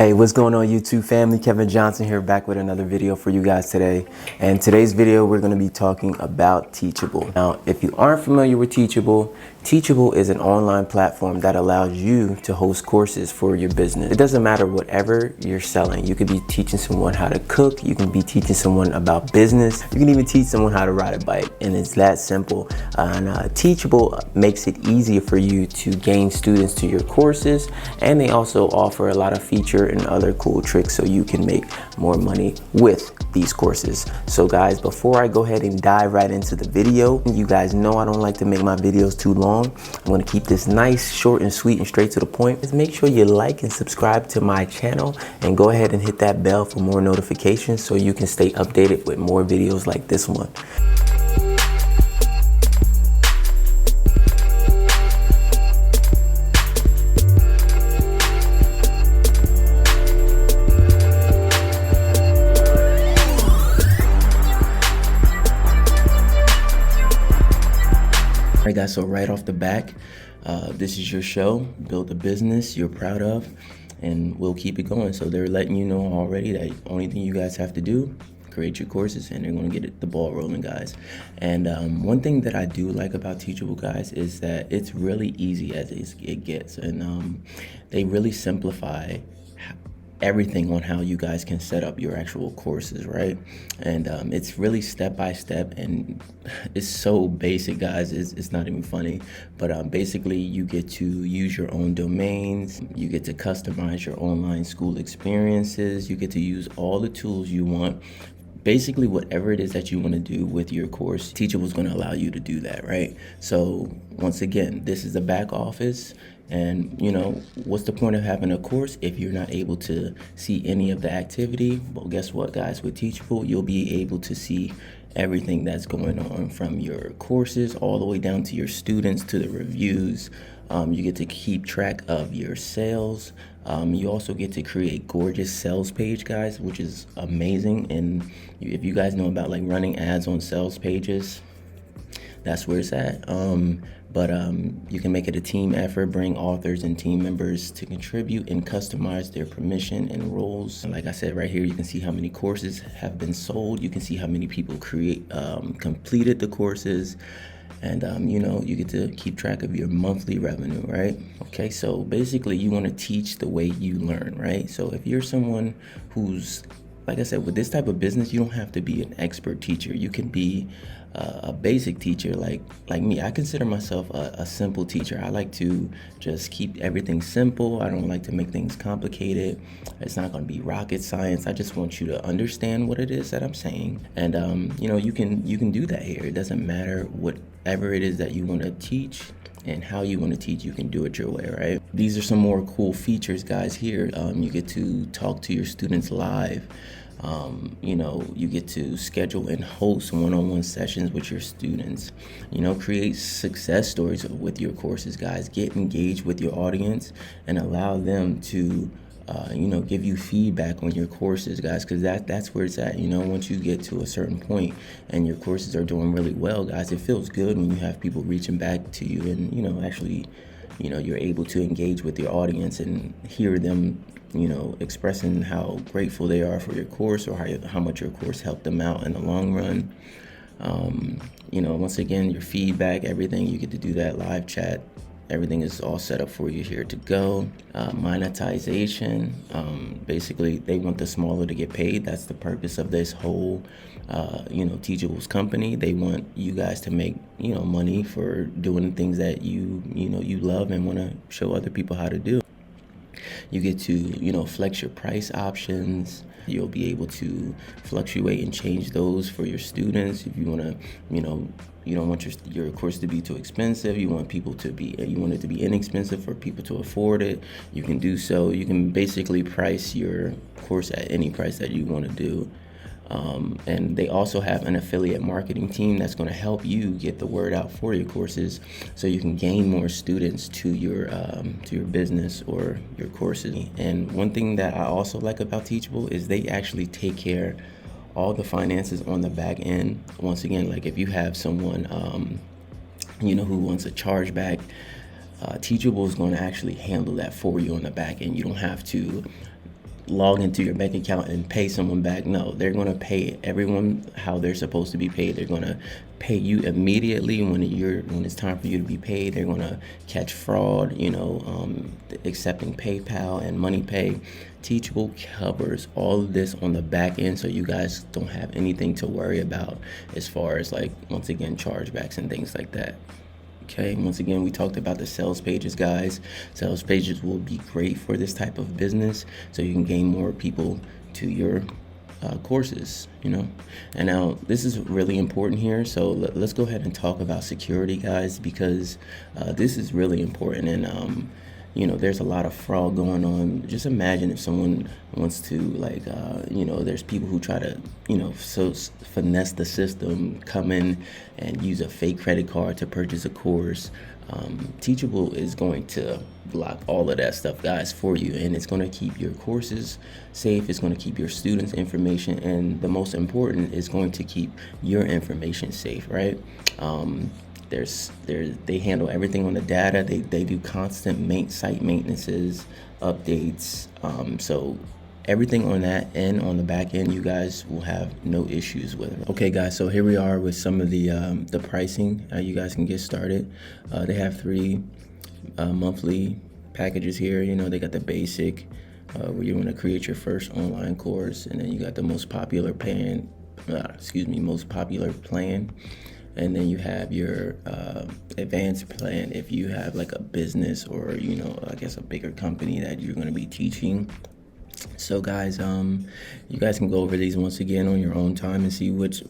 Hey, what's going on YouTube family? Kevin Johnson here, back with another video for you guys today. And today's video, we're going to be talking about Teachable. Now, if you aren't familiar with Teachable, Teachable is an online platform that allows you to host courses for your business. It doesn't matter whatever you're selling. You could be teaching someone how to cook. You can be teaching someone about business. You can even teach someone how to ride a bike. And it's that simple. Teachable makes it easier for you to gain students to your courses. And they also offer a lot of feature and other cool tricks so you can make more money with these courses. So guys, before I go ahead and dive right into the video, you guys know I don't like to make my videos too long. I'm going to keep this nice, short and sweet and straight to the point. Just make sure you like and subscribe to my channel and go ahead and hit that bell for more notifications so you can stay updated with more videos like this one. Alright guys, so right off the back, this is your show. Build a business you're proud of, and we'll keep it going. So they're letting you know already that the only thing you guys have to do, create your courses, and they're going to get the ball rolling, guys. And one thing that I do like about Teachable, guys, is that it's really easy as it gets, and they really simplify everything on how you guys can set up your actual courses, right? And it's really step by step, and it's so basic, guys. It's not even funny, but basically you get to use your own domains, you get to customize your online school experiences, you get to use all the tools you want. Basically, whatever it is that you want to do with your course, Teachable is going to allow you to do that, right? So once again, this is the back office. And you know, what's the point of having a course if you're not able to see any of the activity? Well, guess what, guys? With Teachable, you'll be able to see everything that's going on, from your courses all the way down to your students, to the reviews. You get to keep track of your sales. You also get to create gorgeous sales page, guys, which is amazing. And if you guys know about like running ads on sales pages, that's where it's at. But you can make it a team effort, bring authors and team members to contribute and customize their permission and roles. And like I said, right here, you can see how many courses have been sold. You can see how many people completed the courses. And, you know, you get to keep track of your monthly revenue, right? Okay, so basically you want to teach the way you learn, right? So if you're someone who's, like I said, with this type of business, you don't have to be an expert teacher. You can be a basic teacher like me. I consider myself a simple teacher. I like to just keep everything simple. I don't like to make things complicated. It's not going to be rocket science. I just want you to understand what it is that I'm saying. And you know, you can do that here. It doesn't matter whatever it is that you want to teach and how you want to teach, you can do it your way, right? These are some more cool features, guys, here. You get to talk to your students live. You know, you get to schedule and host one-on-one sessions with your students. You know, create success stories with your courses, guys. Get engaged with your audience and allow them to you know, give you feedback on your courses, guys, because that's where it's at. You know, once you get to a certain point and your courses are doing really well, guys, it feels good when you have people reaching back to you and, you know, actually, you know, you're able to engage with your audience and hear them, you know, expressing how grateful they are for your course, or how much your course helped them out in the long run. You know, once again, your feedback, everything, you get to do that live chat. Everything is all set up for you here to go. Monetization, basically they want the smaller to get paid. That's the purpose of this whole, you know, Teachable's company. They want you guys to make, you know, money for doing things that you know, you love and want to show other people how to do. You get to, you know, flex your price options. You'll be able to fluctuate and change those for your students. If you want to, you know, you don't want your course to be too expensive. You want it to be inexpensive for people to afford it. You can do so. You can basically price your course at any price that you want to do. And they also have an affiliate marketing team that's going to help you get the word out for your courses, so you can gain more students to your business or your courses. And one thing that I also like about Teachable is they actually take care all the finances on the back end. Once again, like if you have someone you know, who wants a chargeback, Teachable is going to actually handle that for you on the back end. You don't have to log into your bank account and pay someone back. No, they're going to pay everyone how they're supposed to be paid. They're going to pay you immediately when it's time for you to be paid. They're going to catch fraud, accepting PayPal and MoneyPay. Teachable covers all of this on the back end, so you guys don't have anything to worry about as far as, like, once again, chargebacks and things like that. Okay, once again, we talked about the sales pages, guys. Sales pages will be great for this type of business, so you can gain more people to your courses, And now this is really important here. So let's go ahead and talk about security, guys, because this is really important. And there's a lot of fraud going on. Just imagine if someone wants to, like, there's people who try to, finesse the system, come in and use a fake credit card to purchase a course. Teachable is going to block all of that stuff, guys, for you, and it's going to keep your courses safe. It's going to keep your students' information, and the most important is going to keep your information safe, right? They handle everything on the data. They do constant site maintenances, updates. So everything on that end, on the back end, you guys will have no issues with it. Okay, guys, so here we are with some of the pricing. You guys can get started. They have 3 monthly packages here. They got the basic, where you want to create your first online course, and then you got the most popular plan. And then you have your advanced plan if you have, like, a business or, I guess a bigger company that you're going to be teaching. So, guys, you guys can go over these once again on your own time and see which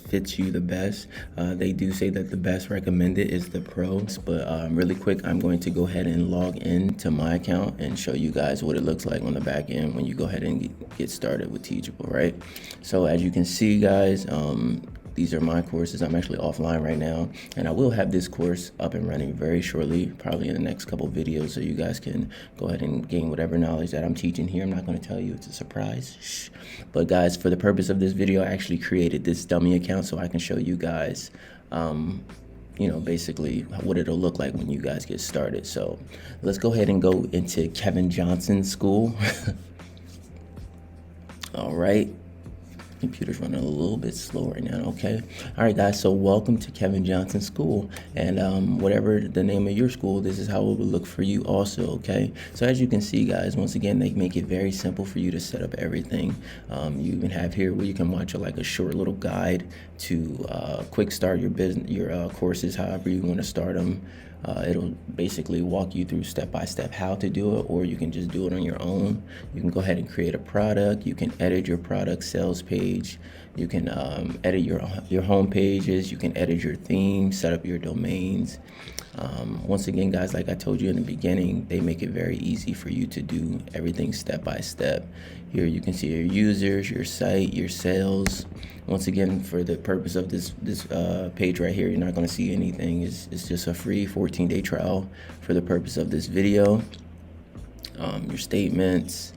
fits you the best. They do say that the best recommended is the Pro, but really quick, I'm going to go ahead and log in to my account and show you guys what it looks like on the back end when you go ahead and get started with Teachable, right? So as you can see, guys, these are my courses. I'm actually offline right now, and I will have this course up and running very shortly, probably in the next couple videos, so you guys can go ahead and gain whatever knowledge that I'm teaching here. I'm not going to tell you, it's a surprise. Shh. But guys, for the purpose of this video, I actually created this dummy account so I can show you guys basically what it'll look like when you guys get started. So let's go ahead and go into Kevin Johnson's school. All right. Computer's running a little bit slow right now. Okay. All right, guys, so welcome to Kevin Johnson School, and whatever the name of your school, this is how it will look for you also. Okay, so as you can see, guys, once again, they make it very simple for you to set up everything. You even have here where you can watch a short little guide to quick start your business, your courses, however you want to start them. It'll basically walk you through step by step how to do it, or you can just do it on your own. You can go ahead and create a product. You can edit your product sales page. You can edit your home pages. You can edit your theme, set up your domains. Once again, guys, like I told you in the beginning, they make it very easy for you to do everything step by step. Here you can see your users, your site, your sales. Once again, for the purpose of this page right here, you're not going to see anything. It's just a free 14-day trial for the purpose of this video. Your statements,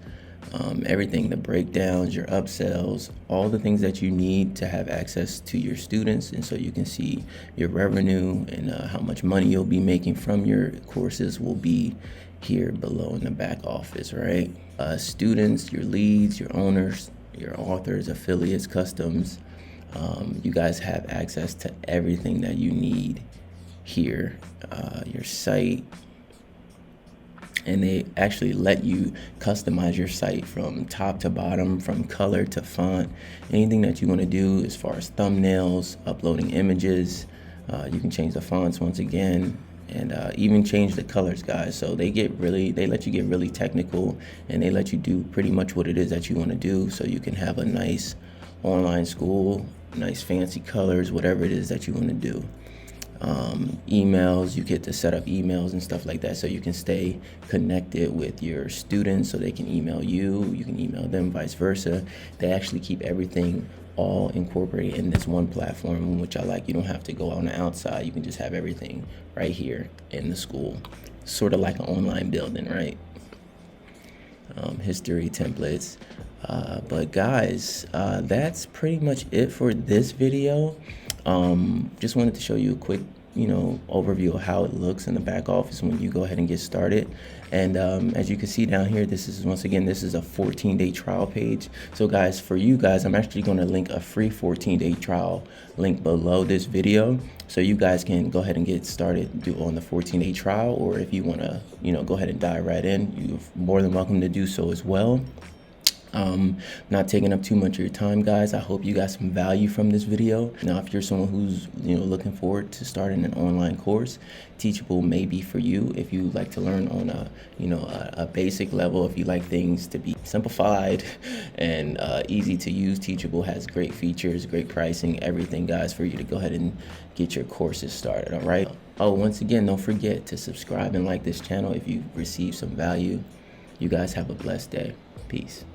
everything, the breakdowns, your upsells, all the things that you need to have access to your students, and so you can see your revenue and how much money you'll be making from your courses will be here below in the back office, right? Students, your leads, your owners, your authors, affiliates, customs. You guys have access to everything that you need here. Your site, and they actually let you customize your site from top to bottom, from color to font, anything that you want to do as far as thumbnails, uploading images. You can change the fonts once again, and even change the colors, guys. So they let you get really technical, and they let you do pretty much what it is that you want to do, so you can have a nice online school, nice fancy colors, whatever it is that you want to do. Emails, you get to set up emails and stuff like that, so you can stay connected with your students, so they can email you, you can email them, vice versa. They actually keep everything all incorporated in this one platform, which I like. You don't have to go on the outside. You can just have everything right here in the school, sort of like an online building, right? History, templates. But guys, that's pretty much it for this video. Just wanted to show you a quick overview of how it looks in the back office when you go ahead and get started. And as you can see down here, this is a 14-day trial page. So guys, for you guys, I'm actually going to link a free 14-day trial link below this video, so you guys can go ahead and get started on the 14-day trial. Or if you want to go ahead and dive right in, you're more than welcome to do so as well. Not taking up too much of your time, guys. I hope you got some value from this video. Now, if you're someone who's looking forward to starting an online course, Teachable may be for you. If you like to learn on a basic level, if you like things to be simplified and easy to use, Teachable has great features, great pricing, everything, guys, for you to go ahead and get your courses started. All right. Oh, once again, don't forget to subscribe and like this channel if you received some value. You guys have a blessed day. Peace.